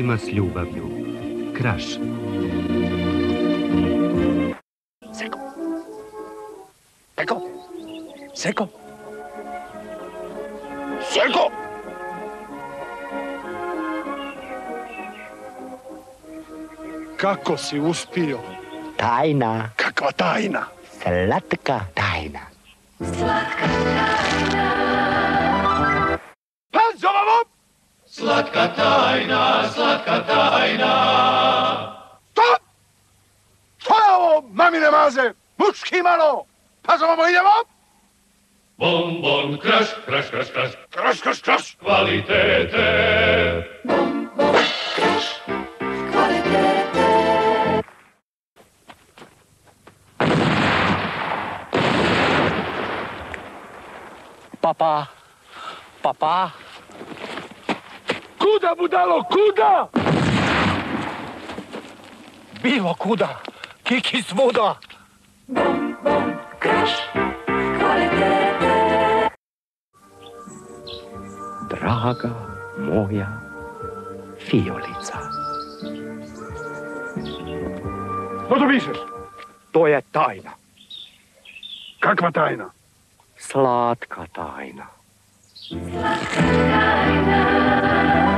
trenucima s ljubavlju. Kraš. Seko. Seko. Seko. Seko. Kako si uspio? Tajna. Kakva tajna? Slatka tajna. Slatka tajna. Panzovamo! Slatka tajna, slatka tajna. Stop! Što je ovo, mamine maze? Muški malo! Panzovamo, idemo! Bon, bon, kraš, kraš, kraš, kraš. Kraš, kraš, kraš! Kvalitete. Bom, bom, kraš. Kvalitete. Papa. Papa. Kuda, budalo, kuda? Bilo kuda. Kiki svuda. Bom, bom, kraš. Kvalitete. Draga moja Fiolica. Što to pišeš? To je tajna. Kakva tajna? Slatka tajna. Slatka tajna.